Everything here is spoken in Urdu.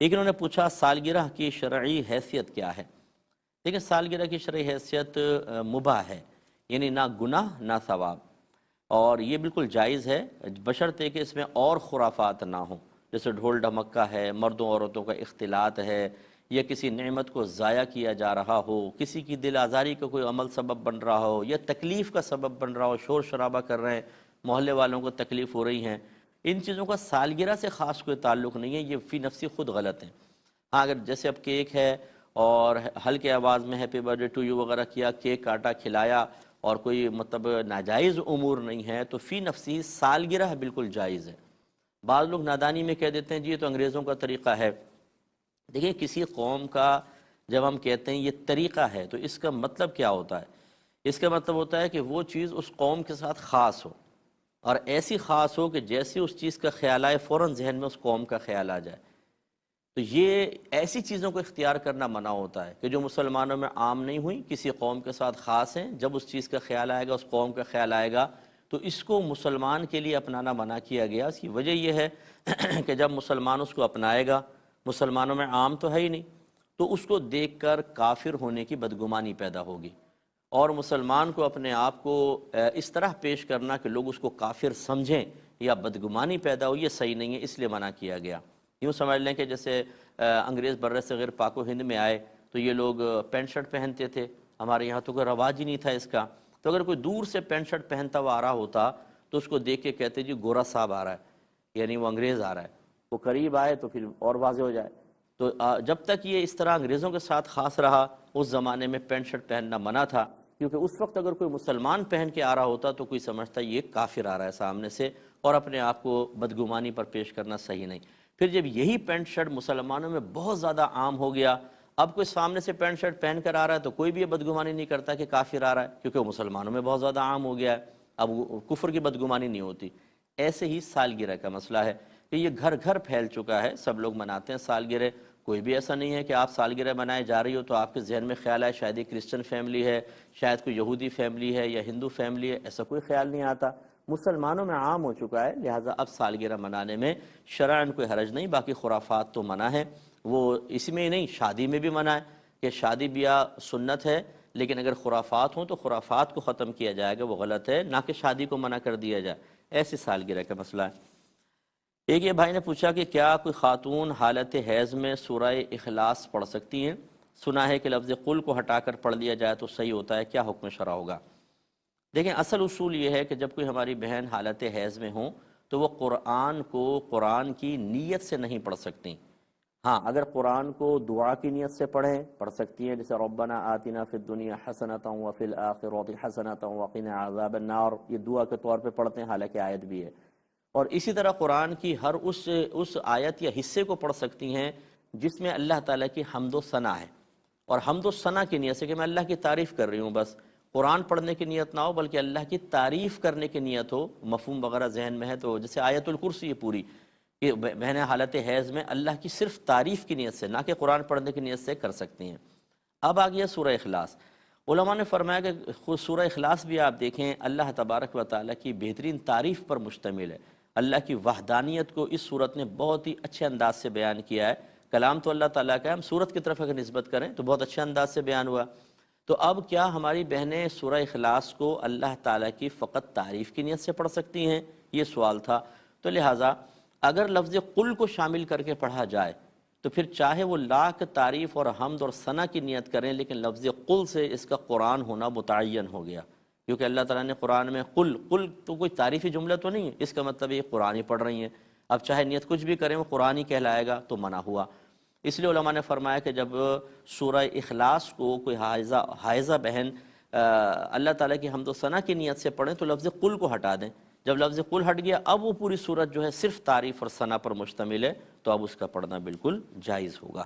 ایک انہوں نے پوچھا سالگرہ کی شرعی حیثیت کیا ہے؟ دیکھیں سالگرہ کی شرعی حیثیت مباح ہے، یعنی نہ گناہ نہ ثواب، اور یہ بالکل جائز ہے بشرطے کہ اس میں اور خرافات نہ ہوں، جیسے ڈھول ڈھمکا ہے، مردوں عورتوں کا اختلاط ہے، یا کسی نعمت کو ضائع کیا جا رہا ہو، کسی کی دل آزاری کا کوئی عمل سبب بن رہا ہو، یا تکلیف کا سبب بن رہا ہو، شور شرابہ کر رہے ہیں، محلے والوں کو تکلیف ہو رہی ہیں، ان چیزوں کا سالگرہ سے خاص کوئی تعلق نہیں ہے، یہ فی نفسی خود غلط ہیں۔ ہاں اگر جیسے اب کیک ہے اور ہلکے آواز میں ہیپی برتھ ڈے ٹو یو وغیرہ کیا، کیک کاٹا کھلایا، اور کوئی مطلب ناجائز امور نہیں ہے، تو فی نفسی سالگرہ بالکل جائز ہے۔ بعض لوگ نادانی میں کہہ دیتے ہیں جی یہ تو انگریزوں کا طریقہ ہے۔ دیکھیں کسی قوم کا جب ہم کہتے ہیں یہ طریقہ ہے تو اس کا مطلب کیا ہوتا ہے؟ اس کا مطلب ہوتا ہے کہ وہ چیز اس قوم کے ساتھ خاص ہو، اور ایسی خاص ہو کہ جیسے اس چیز کا خیال آئے فوراً ذہن میں اس قوم کا خیال آ جائے۔ تو یہ ایسی چیزوں کو اختیار کرنا منع ہوتا ہے کہ جو مسلمانوں میں عام نہیں ہوئی، کسی قوم کے ساتھ خاص ہیں، جب اس چیز کا خیال آئے گا، اس قوم کا خیال آئے گا، تو اس کو مسلمان کے لیے اپنانا منع کیا گیا۔ اس کی وجہ یہ ہے کہ جب مسلمان اس کو اپنائے گا، مسلمانوں میں عام تو ہے ہی نہیں، تو اس کو دیکھ کر کافر ہونے کی بدگمانی پیدا ہوگی، اور مسلمان کو اپنے آپ کو اس طرح پیش کرنا کہ لوگ اس کو کافر سمجھیں یا بدگمانی پیدا ہو، یہ صحیح نہیں ہے، اس لیے منع کیا گیا۔ یوں سمجھ لیں کہ جیسے انگریز بر صغیر پاک و ہند میں آئے تو یہ لوگ پینٹ شرٹ پہنتے تھے، ہمارے یہاں تو کوئی رواج ہی نہیں تھا اس کا، تو اگر کوئی دور سے پینٹ شرٹ پہنتا ہوا آ رہا ہوتا تو اس کو دیکھ کے کہتے جی گورا صاحب آ رہا ہے، یعنی وہ انگریز آ رہا ہے، وہ قریب آئے تو پھر اور واضح ہو جائے۔ تو جب تک یہ اس طرح انگریزوں کے ساتھ خاص رہا، اس زمانے میں پینٹ شرٹ پہننا منع تھا، کیونکہ اس وقت اگر کوئی مسلمان پہن کے آ رہا ہوتا تو کوئی سمجھتا یہ کافر آ رہا ہے سامنے سے، اور اپنے آپ کو بدگمانی پر پیش کرنا صحیح نہیں۔ پھر جب یہی پینٹ شرٹ مسلمانوں میں بہت زیادہ عام ہو گیا، اب کوئی سامنے سے پینٹ شرٹ پہن کر آ رہا ہے تو کوئی بھی یہ بدگمانی نہیں کرتا کہ کافر آ رہا ہے، کیونکہ وہ مسلمانوں میں بہت زیادہ عام ہو گیا ہے، اب کفر کی بدگمانی نہیں ہوتی۔ ایسے ہی سالگرہ کا مسئلہ ہے کہ یہ گھر گھر پھیل چکا ہے، سب لوگ مناتے ہیں سالگرہ، کوئی بھی ایسا نہیں ہے کہ آپ سالگرہ منائے جا رہی ہو تو آپ کے ذہن میں خیال ہے شاید یہ کرسچن فیملی ہے، شاید کوئی یہودی فیملی ہے یا ہندو فیملی ہے، ایسا کوئی خیال نہیں آتا، مسلمانوں میں عام ہو چکا ہے، لہٰذا اب سالگرہ منانے میں شرعاً کوئی حرج نہیں۔ باقی خرافات تو منع ہے، وہ اس میں نہیں، شادی میں بھی منع ہے کہ شادی بیاہ سنت ہے، لیکن اگر خرافات ہوں تو خرافات کو ختم کیا جائے گا، وہ غلط ہے، نہ کہ شادی کو منع کر دیا جائے، ایسی سالگرہ کا مسئلہ ہے۔ ایک یہ بھائی نے پوچھا کہ کیا کوئی خاتون حالت حیض میں سورہ اخلاص پڑھ سکتی ہیں؟ سنا ہے کہ لفظ قل کو ہٹا کر پڑھ لیا جائے تو صحیح ہوتا ہے، کیا حکم شرع ہوگا؟ دیکھیں اصل اصول یہ ہے کہ جب کوئی ہماری بہن حالت حیض میں ہوں تو وہ قرآن کو قرآن کی نیت سے نہیں پڑھ سکتی۔ ہاں اگر قرآن کو دعا کی نیت سے پڑھ سکتی ہیں، جیسے ربنا آتنا فی الدنیا حسنۃ وفی الآخرۃ حسنۃ وقنا عذاب النار، یہ دعا کے طور پہ پڑھتے ہیں، حالانکہ آیت بھی ہے۔ اور اسی طرح قرآن کی ہر اس آیت یا حصے کو پڑھ سکتی ہیں جس میں اللہ تعالیٰ کی حمد و ثنا ہے، اور حمد و ثنا کی نیت سے کہ میں اللہ کی تعریف کر رہی ہوں، بس قرآن پڑھنے کی نیت نہ ہو بلکہ اللہ کی تعریف کرنے کی نیت ہو، مفہوم وغیرہ ذہن میں ہے تو جیسے آیت الکرسی یہ پوری کہ بہن حالت حیض میں اللہ کی صرف تعریف کی نیت سے، نہ کہ قرآن پڑھنے کی نیت سے کر سکتی ہیں۔ اب آ گیا سورہ اخلاص۔ علماء نے فرمایا کہ خود سورہ اخلاص بھی آپ دیکھیں اللہ تبارک و تعالیٰ کی بہترین تعریف پر مشتمل ہے، اللہ کی وحدانیت کو اس صورت نے بہت ہی اچھے انداز سے بیان کیا ہے۔ کلام تو اللہ تعالیٰ کا ہے، ہم صورت کی طرف اگر نسبت کریں تو بہت اچھے انداز سے بیان ہوا۔ تو اب کیا ہماری بہنیں سورہ اخلاص کو اللہ تعالیٰ کی فقط تعریف کی نیت سے پڑھ سکتی ہیں؟ یہ سوال تھا۔ تو لہٰذا اگر لفظ قل کو شامل کر کے پڑھا جائے تو پھر چاہے وہ لاکھ تعریف اور حمد اور ثنا کی نیت کریں، لیکن لفظ قل سے اس کا قرآن ہونا متعین ہو گیا، کیونکہ اللہ تعالیٰ نے قرآن میں قل تو کوئی تعریفی جملہ تو نہیں ہے، اس کا مطلب یہ قرآن ہی پڑھ رہی ہیں، اب چاہے نیت کچھ بھی کریں وہ قرآن ہی کہلائے گا، تو منع ہوا۔ اس لیے علماء نے فرمایا کہ جب سورہ اخلاص کو کوئی حائضہ بہن اللہ تعالیٰ کی حمد و ثنا کی نیت سے پڑھیں تو لفظ قل کو ہٹا دیں، جب لفظ قل ہٹ گیا اب وہ پوری صورت جو ہے صرف تعریف اور ثنا پر مشتمل ہے، تو اب اس کا پڑھنا بالکل جائز ہوگا۔